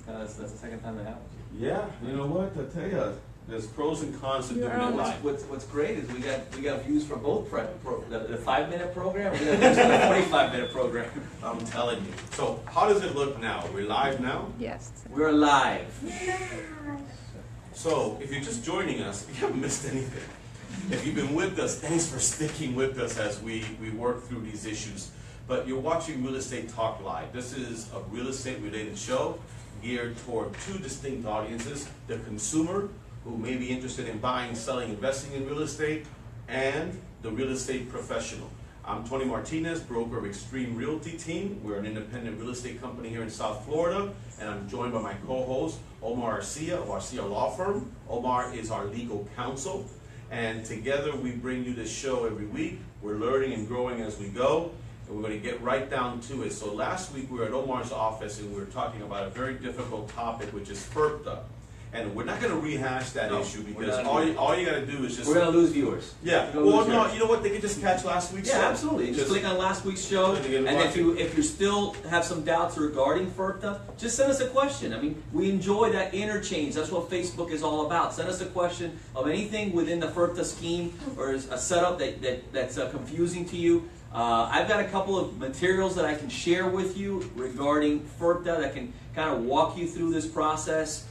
That's the second time it happens. Yeah, you know what? I tell you, there's pros and cons to doing it live. What's great is we got views for both the 5-minute program. We got views for the 45-minute program. I'm telling you. So how does it look now? We're live now? Yes. We're live. So if you're just joining us, you haven't missed anything. If you've been with us, thanks for sticking with us as we work through these issues. But you're watching Real Estate Talk Live. This is a real estate related show geared toward two distinct audiences: the consumer, who may be interested in buying, selling, investing in real estate, and the real estate professional. I'm Tony Martinez, broker of Xtreme Realty team. We're an independent real estate company here in South Florida, and I'm joined by my co-host, Omar Arcia of Arcia Law Firm. Omar is our legal counsel, and together we bring you this show every week. We're learning and growing as we go, and we're going to get right down to it. So last week we were at Omar's office, and we were talking about a very difficult topic, which is FIRPTA. And we're not going to rehash that issue because all you got to do is just... We're going to lose viewers. Yeah. Well, no, you know what? They can just catch last week's show. Yeah, absolutely. Just click on last week's show. And if you still have some doubts regarding FIRPTA, just send us a question. I mean, we enjoy that interchange. That's what Facebook is all about. Send us a question of anything within the FIRPTA scheme or a setup that's confusing to you. I've got a couple of materials that I can share with you regarding FIRPTA that can kind of walk you through this process.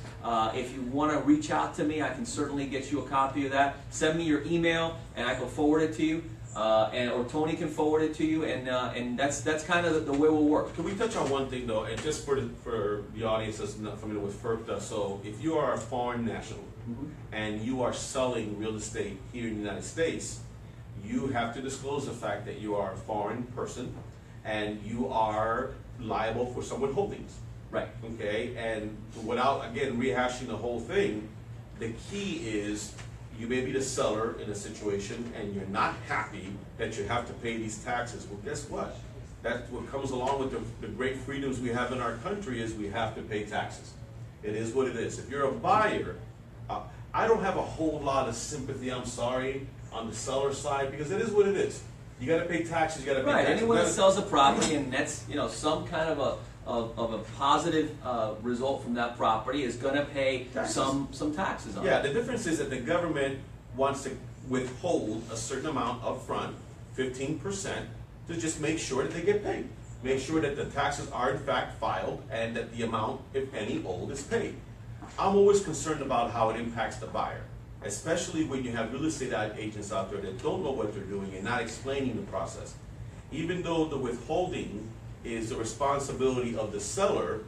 If you want to reach out to me, I can certainly get you a copy of that. Send me your email, and I can forward it to you, or Tony can forward it to you, and that's kind of the way we'll work. Can we touch on one thing though, and just for the audience that's not familiar with FIRPTA? So, if you are a foreign national and you are selling real estate here in the United States, you have to disclose the fact that you are a foreign person and you are liable for some withholdings. Right. Okay, and without, again, rehashing the whole thing, the key is you may be the seller in a situation and you're not happy that you have to pay these taxes. Well, guess what? That's what comes along with the great freedoms we have in our country is we have to pay taxes. It is what it is. If you're a buyer, I don't have a whole lot of sympathy, I'm sorry, on the seller side because it is what it is. You got to pay taxes, you got to pay taxes. Anyone that sells a property and that's some kind of a positive result from that property is going to pay some taxes on it. Yeah, the difference is that the government wants to withhold a certain amount up front, 15%, to just make sure that they get paid. Make sure that the taxes are in fact filed and that the amount, if any, owed is paid. I'm always concerned about how it impacts the buyer, especially when you have real estate agents out there that don't know what they're doing and not explaining the process. Even though the withholding is the responsibility of the seller,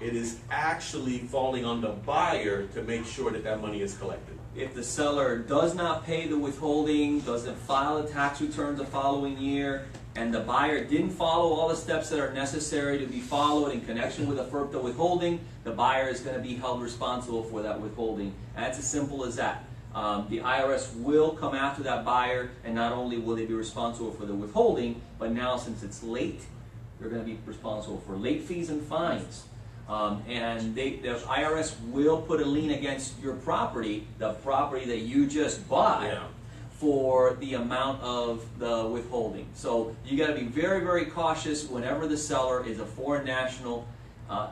it is actually falling on the buyer to make sure that that money is collected. If the seller does not pay the withholding, doesn't file a tax return the following year, and the buyer didn't follow all the steps that are necessary to be followed in connection with a FIRPTA withholding, the buyer is going to be held responsible for that withholding. And it's as simple as that. The IRS will come after that buyer, and not only will they be responsible for the withholding, but now since it's late, they're going to be responsible for late fees and fines. And the IRS will put a lien against your property, the property that you just bought, for the amount of the withholding. So you got to be very, very cautious whenever the seller is a foreign national.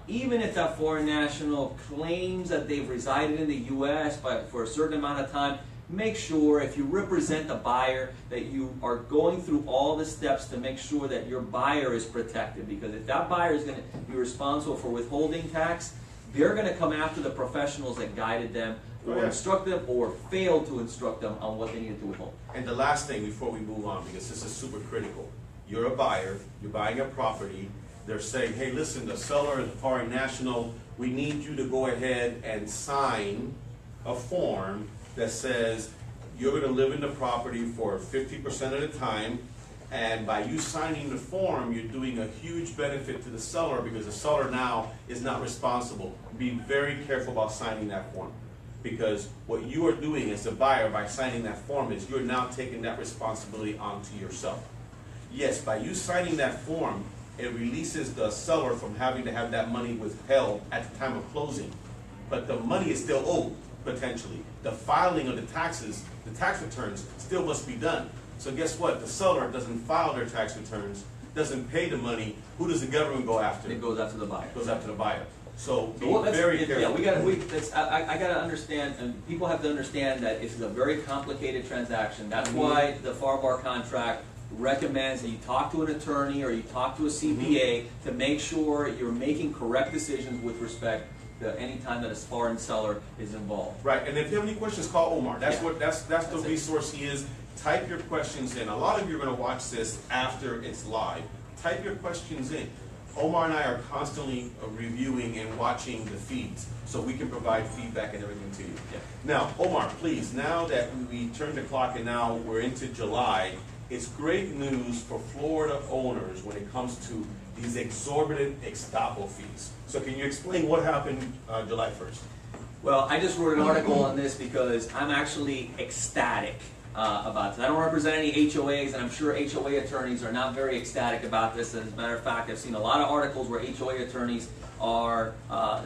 Even if that foreign national claims that they've resided in the U.S. for a certain amount of time, make sure if you represent the buyer that you are going through all the steps to make sure that your buyer is protected. Because if that buyer is going to be responsible for withholding tax, they're going to come after the professionals that guided them or instruct them or failed to instruct them on what they needed to withhold. And the last thing before we move on, because this is super critical, you're a buyer, you're buying a property, they're saying, hey, listen, the seller is a foreign national, we need you to go ahead and sign a form that says you're going to live in the property for 50% of the time, and by you signing the form, you're doing a huge benefit to the seller because the seller now is not responsible. Be very careful about signing that form, because what you are doing as a buyer by signing that form is you're now taking that responsibility onto yourself. Yes, by you signing that form, it releases the seller from having to have that money withheld at the time of closing, but the money is still owed. Potentially, the filing of the taxes, the tax returns still must be done. So guess what? The seller doesn't file their tax returns, doesn't pay the money. Who does the government go after? It goes after the buyer. It goes after the buyer. So be Well, very careful. Yeah, I gotta understand, and people have to understand that this is a very complicated transaction. That's why the FAR bar contract recommends that you talk to an attorney or you talk to a CPA to make sure you're making correct decisions with respect to any time that a foreign seller is involved. Right, and if you have any questions, call Omar. That's Yeah. what that's the That's it. resource he is. Type your questions in. A lot of you are going to watch this after it's live. Type your questions in. Omar and I are constantly reviewing and watching the feeds, so we can provide feedback and everything to you. Yeah. Now, Omar, please, now that we turned the clock and now we're into July, it's great news for Florida owners when it comes to these exorbitant estoppel fees. So can you explain what happened July 1st? Well, I just wrote an article on this because I'm actually ecstatic about this. I don't represent any HOAs, and I'm sure HOA attorneys are not very ecstatic about this. As a matter of fact, I've seen a lot of articles where HOA attorneys are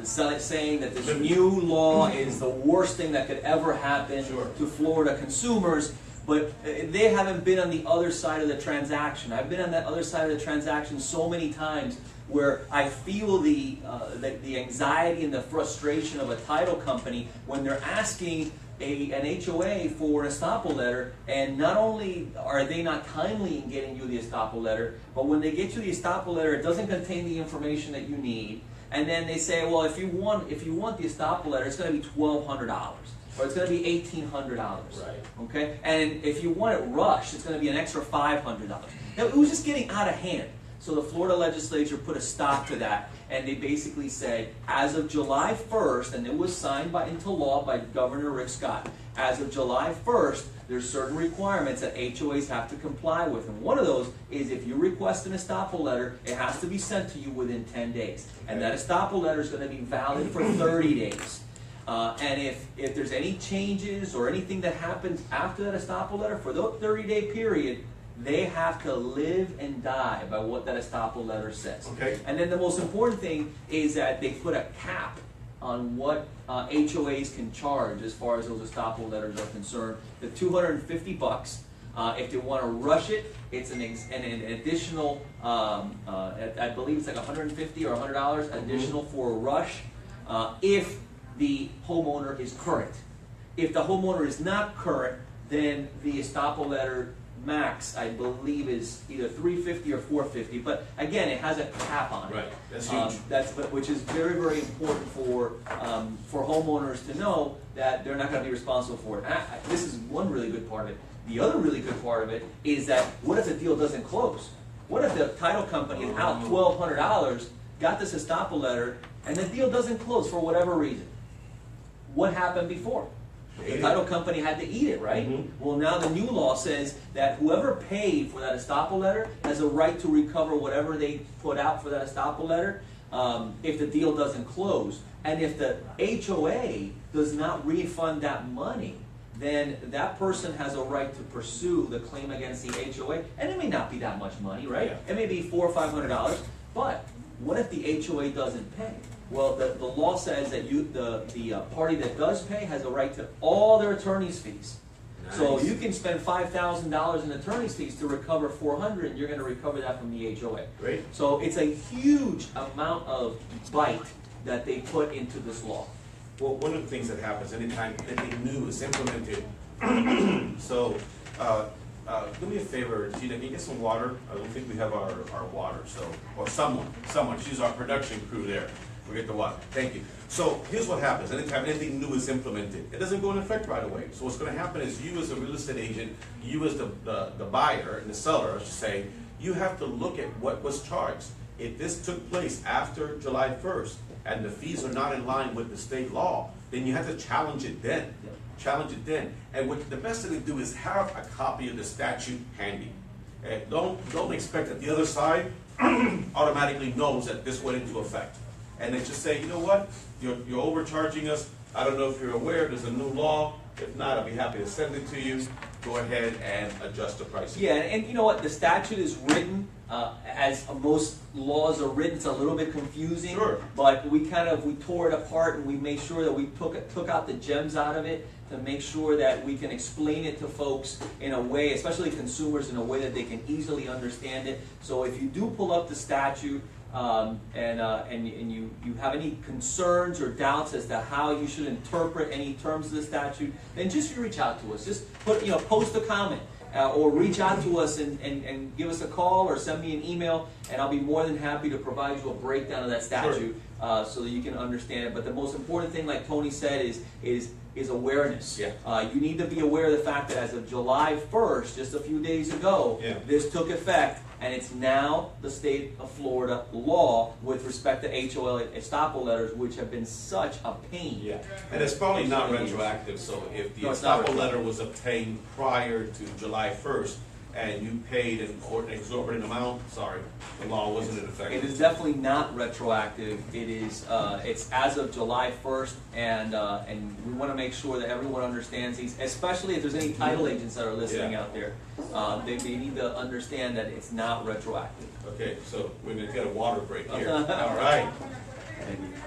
saying that this new law is the worst thing that could ever happen to Florida consumers. But they haven't been on the other side of the transaction. I've been on that other side of the transaction so many times where I feel the anxiety and the frustration of a title company when they're asking an HOA for an estoppel letter, and not only are they not timely in getting you the estoppel letter, but when they get you the estoppel letter, it doesn't contain the information that you need, and then they say, well, if you want the estoppel letter, it's going to be $1,200. Or it's going to be $1,800. Right. Okay? And if you want it rushed, it's going to be an extra $500. Now, it was just getting out of hand. So the Florida legislature put a stop to that, and they basically said, as of July 1st, and it was signed into law by Governor Rick Scott, as of July 1st, there's certain requirements that HOAs have to comply with. And one of those is if you request an estoppel letter, it has to be sent to you within 10 days. And that estoppel letter is going to be valid for 30 days. And if there's any changes or anything that happens after that estoppel letter, for the 30-day period, they have to live and die by what that estoppel letter says. Okay. And then the most important thing is that they put a cap on what HOAs can charge as far as those estoppel letters are concerned. The $250. If they want to rush it, it's an additional, I believe it's like $150 or $100 additional for a rush. If the homeowner is current. If the homeowner is not current, then the estoppel letter max, I believe, is either $350 or $450. But again, it has a cap on it. Right, that's huge. Which is very, very important for homeowners to know that they're not going to be responsible for it. This is one really good part of it. The other really good part of it is that what if the deal doesn't close? What if the title company is out $1,200, got this estoppel letter, and the deal doesn't close for whatever reason? What happened before? The title company had to eat it, right? Well, now the new law says that whoever paid for that estoppel letter has a right to recover whatever they put out for that estoppel letter if the deal doesn't close. And if the HOA does not refund that money, then that person has a right to pursue the claim against the HOA. And it may not be that much money, right? Yeah. It may be $400 or $500. But what if the HOA doesn't pay? Well, the law says that the party that does pay has a right to all their attorney's fees. Nice. So you can spend $5,000 in attorney's fees to recover $400, and you're going to recover that from the HOA. Great. So it's a huge amount of bite that they put into this law. Well, one of the things that happens anytime anything new is implemented, so do me a favor, Gina, can you get some water? I don't think we have our water, so, or someone, she's our production crew there. We'll get the water. Thank you. So here's what happens. Anytime anything new is implemented, it doesn't go into effect right away. So what's going to happen is you as a real estate agent, you as the buyer and the seller, I should say, you have to look at what was charged. If this took place after July 1st and the fees are not in line with the state law, then you have to challenge it then. Challenge it then. And what the best thing to do is have a copy of the statute handy. Don't expect that the other side automatically knows that this went into effect. And then just say, you know what, you're overcharging us. I don't know if you're aware, there's a new law. If not, I'll be happy to send it to you. Go ahead and adjust the pricing. Yeah, and you know what, the statute is written, as most laws are written, it's a little bit confusing. Sure. But we tore it apart and we made sure that we took out the gems out of it to make sure that we can explain it to folks in a way, especially consumers, in a way that they can easily understand it. So if you do pull up the statute, and you have any concerns or doubts as to how you should interpret any terms of the statute, then just reach out to us. Just post a comment. Or reach out to us and give us a call or send me an email, and I'll be more than happy to provide you a breakdown of that statute so that you can understand it. But the most important thing, like Tony said, is awareness. Yeah. You need to be aware of the fact that as of July 1st, just a few days ago, this took effect, and it's now the state of Florida law with respect to HOA estoppel letters, which have been such a pain. Yeah, and it's probably not retroactive, so if the estoppel letter was obtained prior to July 1st, and you paid an exorbitant amount, sorry, the law wasn't in effect. It is definitely not retroactive. It is, it's as of July 1st, and we want to make sure that everyone understands these, especially if there's any title agents that are listening out there. They need to understand that it's not retroactive. Okay, so we're going to get a water break here. All right.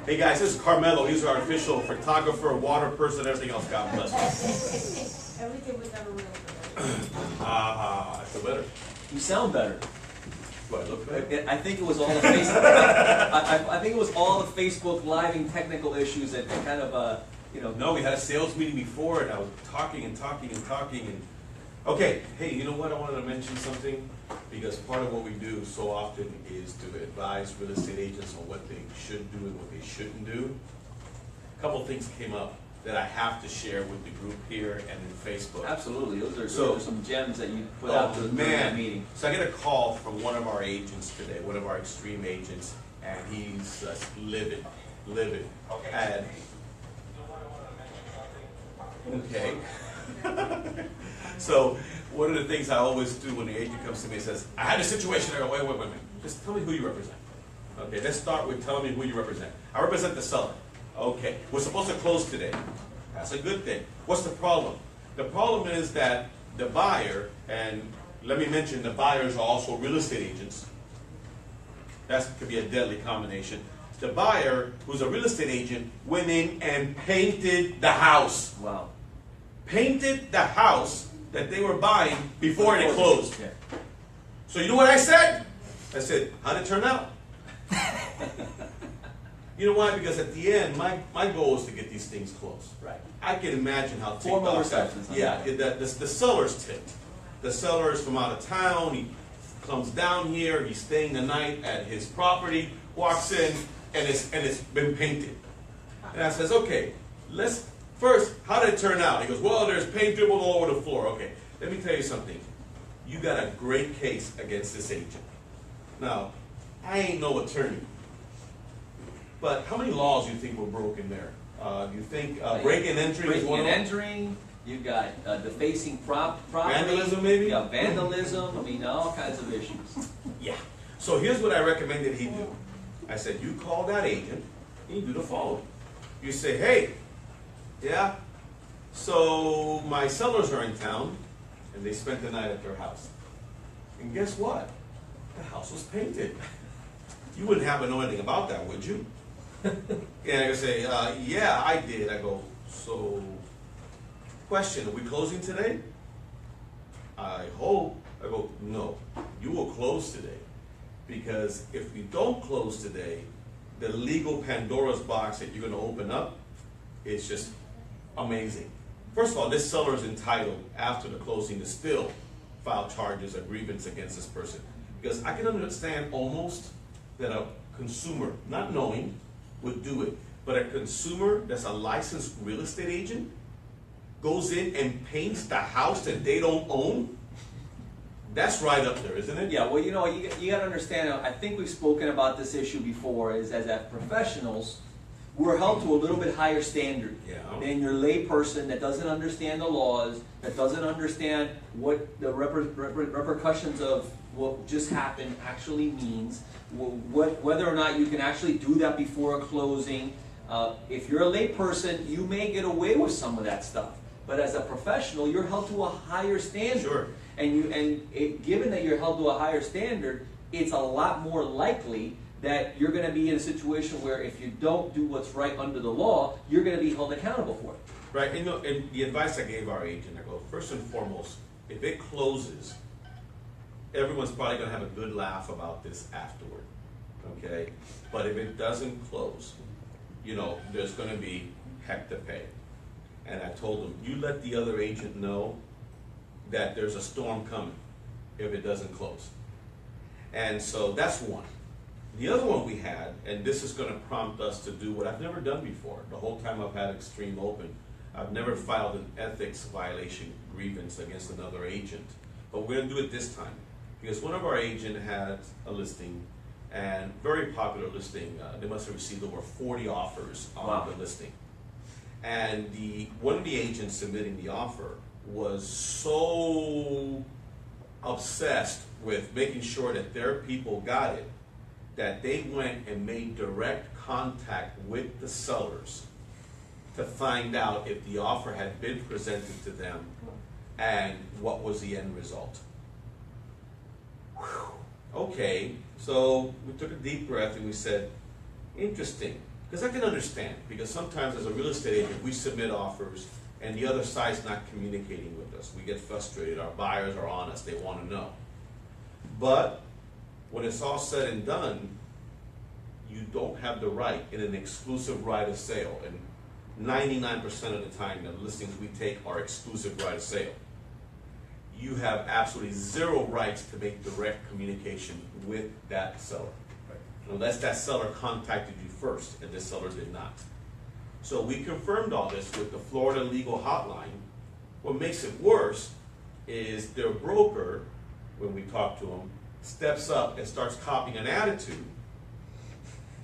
Hey guys, this is Carmelo. He's our official photographer, water person, everything else. God bless. Everything was never real. I feel better. You sound better. Do I look better? I think it was all the Facebook. I think it was all the Facebook living technical issues that kind of No, we had a sales meeting before, and I was talking and okay. Hey, you know what? I wanted to mention something because part of what we do so often is to advise real estate agents on what they should do and what they shouldn't do. A couple things came up that I have to share with the group here and in Facebook. Absolutely, those are some gems that you put out during that meeting. So I get a call from one of our agents today, one of our Xtreme agents, and he's livid. And, okay. So one of the things I always do when the agent comes to me and says, I had a situation, I go, wait a minute. Just tell me who you represent. Okay, let's start with telling me who you represent. I represent the seller. Okay, we're supposed to close today. That's a good thing. What's the problem? The problem is that the buyer, and let me mention the buyers are also real estate agents. That could be a deadly combination. The buyer, who's a real estate agent, went in and painted the house. Wow. Painted the house that they were buying before it closed. Yeah. So you know what I said? I said, how'd it turn out? You know why? Because at the end, my goal is to get these things closed. Right. I can imagine how ticked Formal off receptions. Yeah, the seller's ticked. The seller is from out of town. He comes down here. He's staying the night at his property. Walks in, and it's been painted. And I says, okay, let's first. How did it turn out? He goes, well, there's paint dribbled all over the floor. Okay, let me tell you something. You got a great case against this agent. Now, I ain't no attorney. But how many laws do you think were broken there? Do you think breaking and entering is one of them? Breaking and entering, you've got defacing property. Vandalism, maybe? Yeah, vandalism, I mean, all kinds of issues. Yeah. So here's what I recommended he do. I said, you call that agent, and you do the following. You say, hey, yeah, so my sellers are in town, and they spent the night at their house. And guess what? The house was painted. You wouldn't happen to know anything about that, would you? And I say, yeah, I did. I go, so, question, are we closing today? I hope. I go, no, you will close today. Because if we don't close today, the legal Pandora's box that you're going to open up is just amazing. First of all, this seller is entitled, after the closing, to still file charges or grievance against this person. Because I can understand almost that a consumer, not knowing, would do it. But a consumer that's a licensed real estate agent goes in and paints the house that they don't own. That's right up there, isn't it? Yeah, well, you got to understand, I think we've spoken about this issue before, is as professionals, we're held to a little bit higher standard than your lay person that doesn't understand the laws, that doesn't understand what the repercussions of what just happened actually means, whether or not you can actually do that before a closing. If you're a lay person, you may get away with some of that stuff. But as a professional, you're held to a higher standard. Sure. Given that you're held to a higher standard, it's a lot more likely that you're going to be in a situation where if you don't do what's right under the law, you're going to be held accountable for it. Right, and the advice I gave our agent, I go, first and foremost, if it closes, everyone's probably going to have a good laugh about this afterward. okay? But if it doesn't close, you know, there's gonna be heck to pay. And I told him, you let the other agent know that there's a storm coming if it doesn't close. And so that's one. The other one we had, and this is gonna prompt us to do what I've never done before. The whole time I've had Xtreme open, I've never filed an ethics violation grievance against another agent. But we're gonna do it this time. Because one of our agents had a listing, and very popular listing. They must have received over 40 offers on the listing. And one of the agents submitting the offer was so obsessed with making sure that their people got it, that they went and made direct contact with the sellers to find out if the offer had been presented to them and what was the end result. Whew. Okay, so we took a deep breath and we said, interesting, because I can understand, because sometimes as a real estate agent, we submit offers and the other side's not communicating with us. We get frustrated, our buyers are on us, they want to know. But when it's all said and done, you don't have the right in an exclusive right of sale, and 99% of the time the listings we take are exclusive right of sale. You have absolutely zero rights to make direct communication with that seller, unless that seller contacted you first, and this seller did not. So we confirmed all this with the Florida legal hotline. What makes it worse is their broker, when we talk to them, steps up and starts copying an attitude.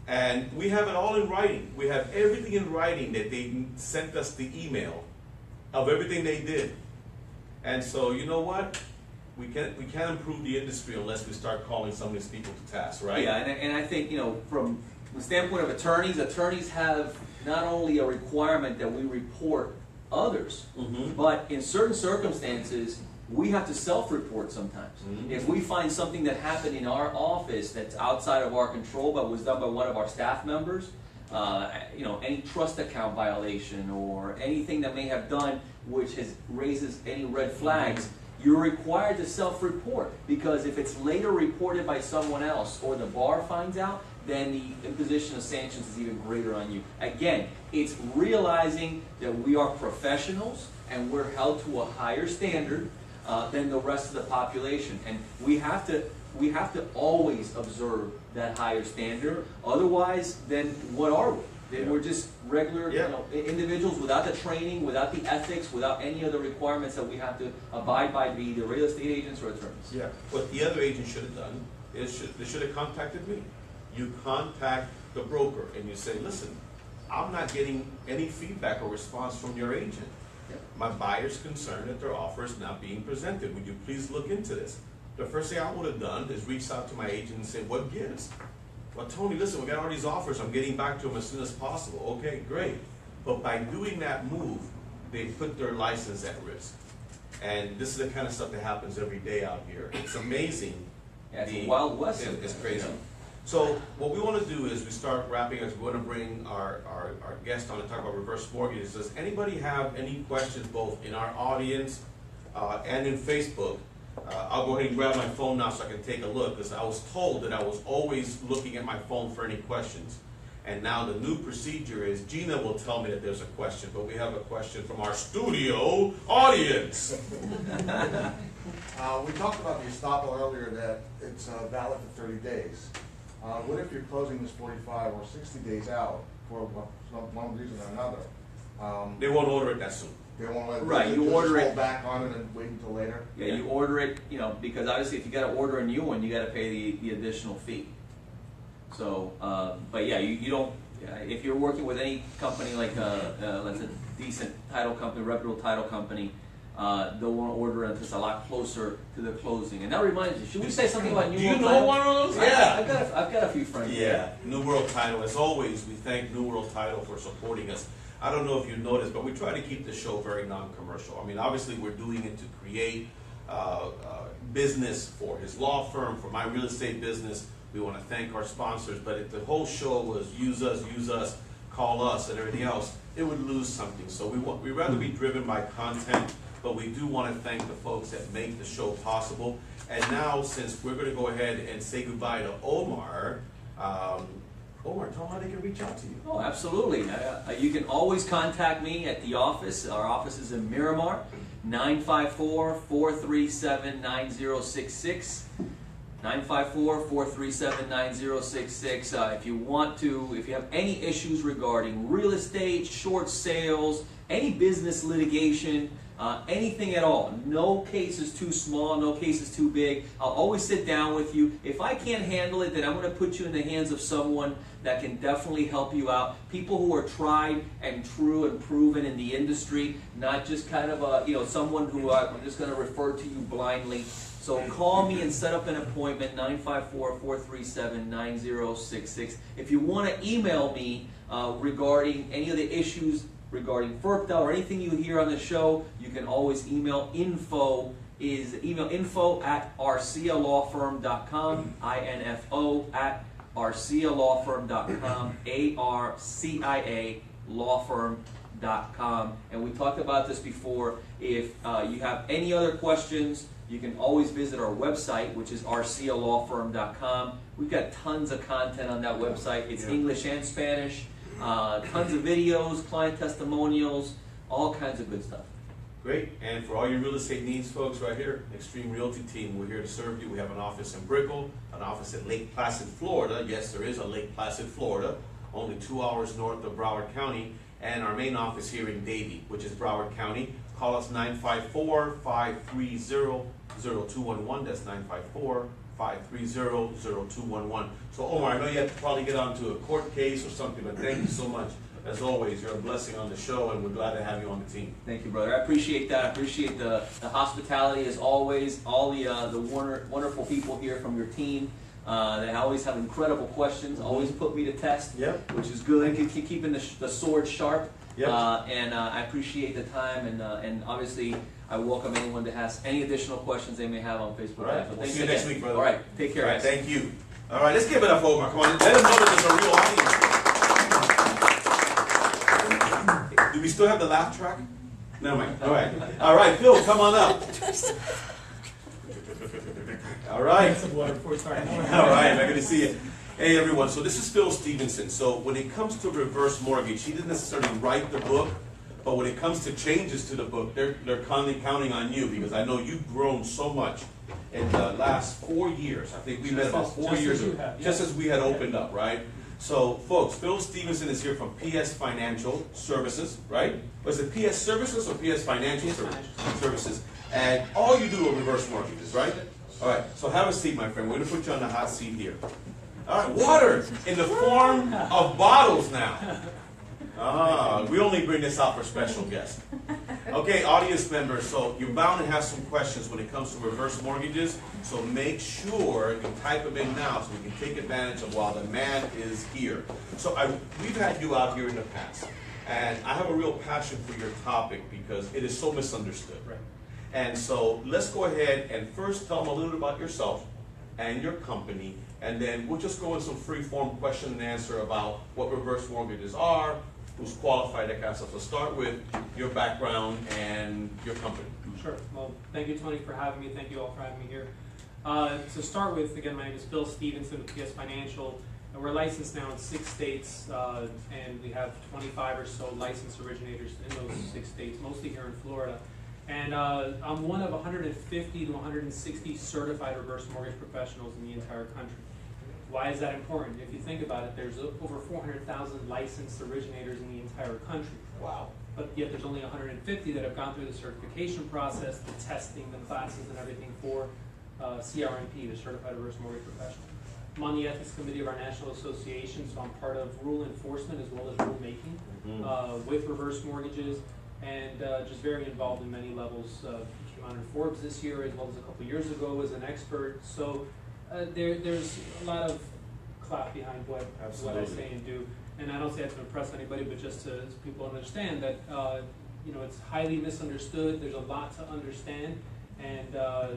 And we have it all in writing. We have everything in writing that they sent us the email of everything they did. And so, you know what? We can't improve the industry unless we start calling some of these people to task, right? Yeah, and I think, you know, from the standpoint of attorneys have not only a requirement that we report others, but in certain circumstances, we have to self-report sometimes. If we find something that happened in our office that's outside of our control but was done by one of our staff members, you know, any trust account violation or anything that may have done which raises any red flags, you're required to self-report, because if it's later reported by someone else or the bar finds out, then the imposition of sanctions is even greater on you. Again, it's realizing that we are professionals and we're held to a higher standard than the rest of the population, and we have to always observe that higher standard. Otherwise, then what are we? Then we're just regular, you know, individuals without the training, without the ethics, without any of the requirements that we have to abide by, be either real estate agents or attorneys. Yeah. What the other agent should have done is they should have contacted me. You contact the broker and you say, listen, I'm not getting any feedback or response from your agent. My buyer's concerned that their offer is not being presented. Would you please look into this? The first thing I would have done is reach out to my agent and say, what gives? Well, Tony, listen, we got all these offers. I'm getting back to them as soon as possible. Okay, great. But by doing that move, they put their license at risk. And this is the kind of stuff that happens every day out here. It's amazing. Yeah, it's a Wild West. It's crazy. So what we want to do is we start wrapping up. We want to bring our guest on to talk about reverse mortgages. Does anybody have any questions, both in our audience and in Facebook? I'll go ahead and grab my phone now so I can take a look, because I was told that I was always looking at my phone for any questions. And now the new procedure is Gina will tell me that there's a question, but we have a question from our studio audience. We talked about the estoppel earlier, that it's valid for 30 days. What if you're closing this 45 or 60 days out for one reason or another? They won't order it that soon. They won't let you order it, hold back on it and wait until later? Yeah, you order it, you know, because obviously if you got to order a new one, you got to pay the additional fee. So, but yeah, you don't, if you're working with any company like let's say decent title company, reputable title company, they'll want to order it until it's a lot closer to the closing. And that reminds me, should we say something about New World Title? Do you know one of those? Yeah. I've got a few friends. Yeah, New World Title. As always, we thank New World Title for supporting us. I don't know if you noticed, but we try to keep the show very non-commercial. I mean, obviously we're doing it to create business for his law firm, for my real estate business. We want to thank our sponsors, but if the whole show was use us, call us, and everything else, it would lose something. So we'd rather be driven by content, but we do want to thank the folks that make the show possible. And now, since we're going to go ahead and say goodbye to Omar, Omar, tell them how they can reach out to you. Oh, absolutely. You can always contact me at the office. Our office is in Miramar, 954-437-9066. 954-437-9066. If you have any issues regarding real estate, short sales, any business litigation, anything at all. No case is too small, no case is too big. I'll always sit down with you. If I can't handle it, then I'm going to put you in the hands of someone that can definitely help you out. People who are tried and true and proven in the industry, not just kind of someone who I'm just going to refer to you blindly. So call me and set up an appointment, 954-437-9066. If you want to email me regarding any of the issues regarding FERPTA or anything you hear on the show, you can always email info@arcialawfirm.com, info@arcialawfirm.com, ARCIA lawfirm.com. And we talked about this before. If you have any other questions, you can always visit our website, which is arcialawfirm.com. We've got tons of content on that website. It's English and Spanish. Tons of videos, client testimonials, all kinds of good stuff. Great. And for all your real estate needs, folks, right here, Xtreme Realty team, we're here to serve you. We have an office in Brickell, an office at Lake Placid, Florida. Yes, there is a Lake Placid, Florida, only 2 hours north of Broward County, and our main office here in Davie, which is Broward County. Call us 954-530-0211. That's 954-530-0211. So Omar, I know you have to probably get onto a court case or something, but thank you so much. As always, you're a blessing on the show, and we're glad to have you on the team. Thank you, brother. I appreciate that. I appreciate the hospitality as always. All the wonderful people here from your team. They always have incredible questions. Always put me to test, which is good. Keeping the sword sharp. And I appreciate the time, and obviously I welcome anyone that has any additional questions they may have on Facebook. All right, So we'll see you next week, brother. All right, take care. All right, thank you. All right, let's give it up for Omar. Come on, let them know that there's a real audience. Do we still have the laugh track? Never mind. All right, Phil, come on up. All right. All right, I'm good to see you. Hey everyone, so this is Phil Stevenson. So when it comes to reverse mortgage, he didn't necessarily write the book, but when it comes to changes to the book, they're counting on you, because I know you've grown so much in the last 4 years. I think we met about 4 years ago, just as we had opened up, right? So folks, Phil Stevenson is here from PS Financial Services, right? Was it PS Services or PS Financial Services? And all you do are reverse mortgages, right? All right, so have a seat, my friend. We're going to put you on the hot seat here. All right, water in the form of bottles now. We only bring this out for special guests. Okay, audience members, so you're bound to have some questions when it comes to reverse mortgages, so make sure you type them in now so we can take advantage of while the man is here. So we've had you out here in the past, and I have a real passion for your topic because it is so misunderstood. Right. And so let's go ahead and first tell them a little bit about yourself and your company, and then we'll just go in some free-form question and answer about what reverse mortgages are, who's qualified, that kind of stuff. So start with your background and your company. Sure. Well, thank you, Tony, for having me. Thank you all for having me here. To start with, again, my name is Phil Stevenson with PS Financial, and we're licensed now in 6 states, and we have 25 or so licensed originators in those 6 states, mostly here in Florida. And I'm one of 150 to 160 certified reverse mortgage professionals in the entire country. Why is that important? If you think about it, there's over 400,000 licensed originators in the entire country. Wow. But yet there's only 150 that have gone through the certification process, the testing, the classes, and everything for CRMP, the Certified Reverse Mortgage Professional. I'm on the ethics committee of our national association, so I'm part of rule enforcement as well as rule making with reverse mortgages, and just very involved in many levels. Came on in Forbes this year as well as a couple years ago as an expert. So there's a lot of clout behind what I say and do. And I don't say that to impress anybody, but just so people understand that it's highly misunderstood. There's a lot to understand, and I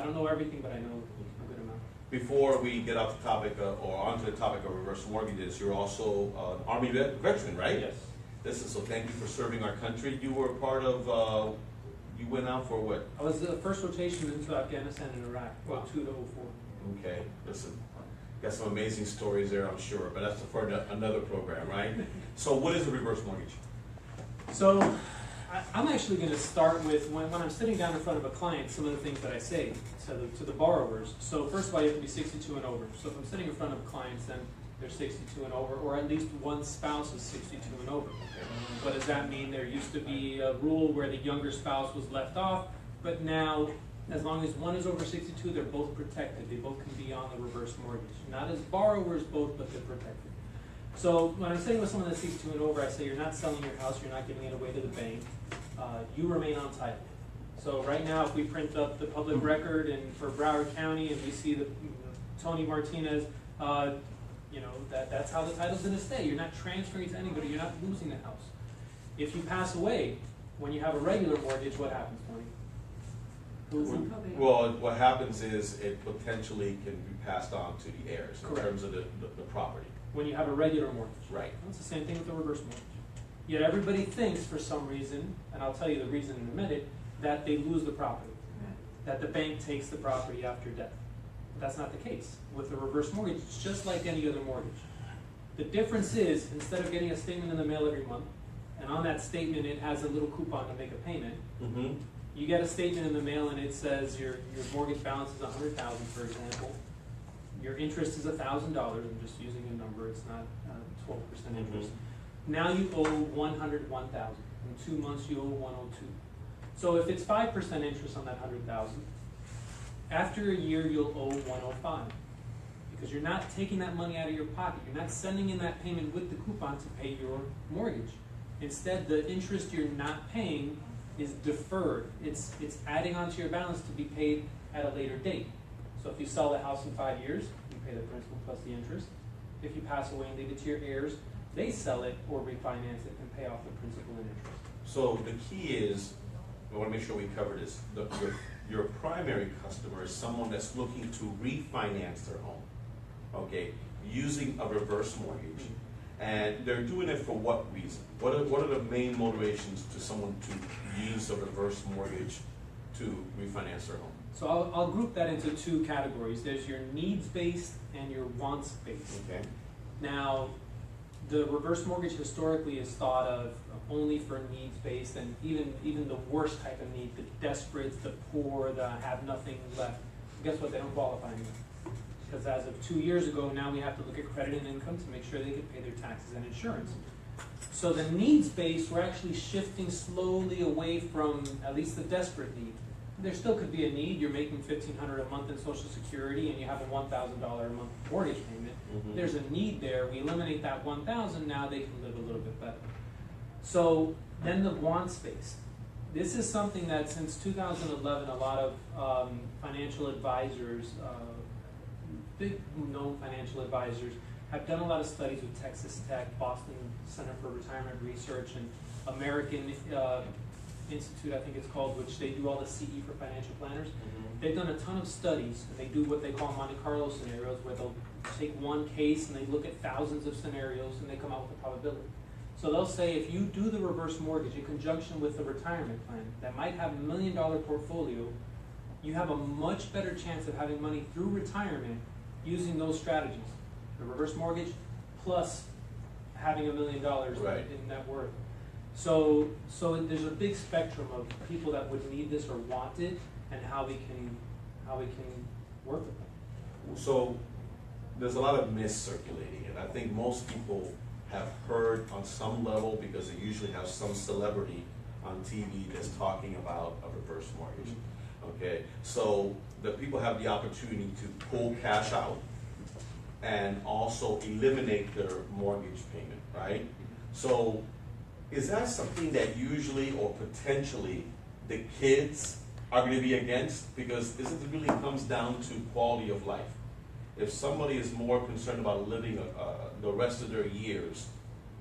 don't know everything, but I know a good amount. Before we get off the topic or onto the topic of reverse mortgages, you're also an Army veteran, right? Yes. Listen, so thank you for serving our country. You were part of. You went out for what? I was the first rotation into Afghanistan and Iraq, 02 to 04. Okay, listen. Got some amazing stories there, I'm sure, but that's for another program, right? So what is a reverse mortgage? So I'm actually going to start with, when I'm sitting down in front of a client, some of the things that I say to the borrowers. So first of all, you have to be 62 and over. So if I'm sitting in front of clients, then they're 62 and over, or at least one spouse is 62 and over. What does that mean? There used to be a rule where the younger spouse was left off, but now, as long as one is over 62, they're both protected. They both can be on the reverse mortgage. Not as borrowers both, but they're protected. So when I'm sitting with someone that's 62 and over, I say you're not selling your house, you're not giving it away to the bank. You remain on title. So right now, if we print up the public record and for Broward County and we see the Tony Martinez, that's how the title's going to stay. You're not transferring it to anybody. You're not losing the house. If you pass away, when you have a regular mortgage, what happens, Tony? Well, what happens is it potentially can be passed on to the heirs in Correct. terms of the property. When you have a regular mortgage. Right. It's the same thing with the reverse mortgage. Yet everybody thinks for some reason, and I'll tell you the reason in a minute, that they lose the property. That the bank takes the property after death. But that's not the case. With the reverse mortgage, it's just like any other mortgage. The difference is, instead of getting a statement in the mail every month, and on that statement it has a little coupon to make a payment, you get a statement in the mail and it says your mortgage balance is $100,000, for example. Your interest is $1,000. I'm just using a number. It's not 12% interest. Now you owe $101,000. In 2 months you owe $102,000. So if it's 5% interest on that $100,000, after a year you'll owe $105,000 because you're not taking that money out of your pocket. You're not sending in that payment with the coupon to pay your mortgage. Instead, the interest you're not paying is deferred. It's adding onto your balance to be paid at a later date. So if you sell the house in 5 years, you pay the principal plus the interest. If you pass away and leave it to your heirs, they sell it or refinance it and pay off the principal and interest. So the key is, I want to make sure we cover this, your primary customer is someone that's looking to refinance their home, okay, using a reverse mortgage. And they're doing it for what reason? What are the main motivations to someone to use a reverse mortgage to refinance their home? So I'll group that into two categories. There's your needs-based and your wants-based. Okay. Now, the reverse mortgage historically is thought of only for needs-based, and even the worst type of need, the desperate, the poor, the have nothing left. Guess what? They don't qualify anymore. Because as of 2 years ago, now we have to look at credit and income to make sure they can pay their taxes and insurance. So the needs-based, we're actually shifting slowly away from at least the desperate need. There still could be a need. You're making $1,500 a month in Social Security and you have a $1,000 a month mortgage payment. There's a need there. We eliminate that $1,000, now they can live a little bit better. So then the wants-based. This is something that since 2011, a lot of financial advisors, big known financial advisors, have done a lot of studies with Texas Tech, Boston Center for Retirement Research, and American Institute, I think it's called, which they do all the CE for financial planners. They've done a ton of studies, and they do what they call Monte Carlo scenarios, where they'll take one case and they look at thousands of scenarios and they come out with a probability. So they'll say if you do the reverse mortgage in conjunction with the retirement plan that might have $1 million portfolio, you have a much better chance of having money through retirement using those strategies. The reverse mortgage plus having $1 million in net worth. So there's a big spectrum of people that would need this or want it, and how we can work with them. So there's a lot of myths circulating, and I think most people have heard on some level, because they usually have some celebrity on TV that's talking about a reverse mortgage. Okay, so the people have the opportunity to pull cash out and also eliminate their mortgage payment, right? So is that something that usually or potentially the kids are going to be against? Because this really comes down to quality of life. If somebody is more concerned about living the rest of their years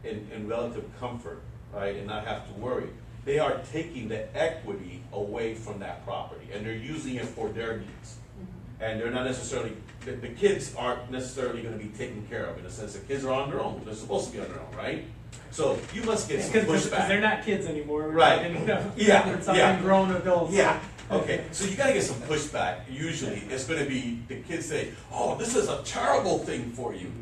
in relative comfort, right, and not have to worry, they are taking the equity away from that property, and they're using it for their needs. And they're not necessarily, the kids aren't necessarily going to be taken care of, in a sense. The kids are on their own. They're supposed to be on their own, right? So you must get some pushback. Because they're not kids anymore. Right. Yeah. Yeah. Grown adults. Yeah. Okay, so you gotta get some pushback. Usually, it's gonna be, the kids say, oh, this is a terrible thing for you.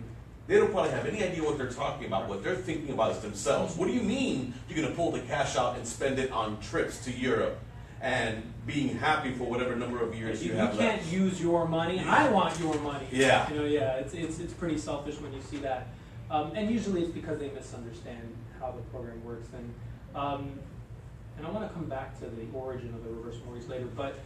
They don't probably have any idea what they're talking about. What they're thinking about is themselves. What do you mean you're gonna pull the cash out and spend it on trips to Europe and being happy for whatever number of years you have You can't left? use your money. I want your money. Yeah. You know, yeah, it's pretty selfish when you see that. And usually it's because they misunderstand how the program works. And I want to come back to the origin of the reverse mortgage later, but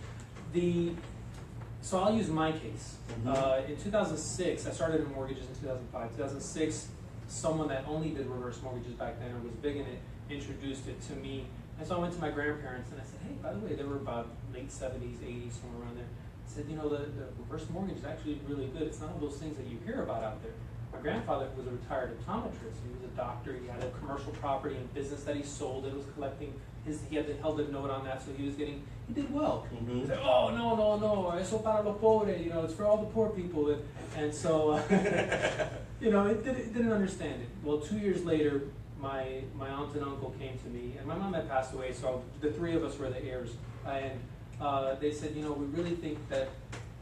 so I'll use my case. In 2006, I started in mortgages in 2005. 2006, someone that only did reverse mortgages back then or was big in it introduced it to me. And so I went to my grandparents and I said, hey, by the way, they were about late 70s, 80s, somewhere around there. I said, you know, the reverse mortgage is actually really good. It's not one of those things that you hear about out there. My grandfather was a retired optometrist. He was a doctor. He had a commercial property and business that he sold. It was collecting he held a note on that, so he did well. He said, oh, no, eso para los pobres, you know, it's for all the poor people. And so, you know, it didn't understand it. Well, 2 years later, my aunt and uncle came to me, and my mom had passed away, so the three of us were the heirs. And they said, you know, we really think that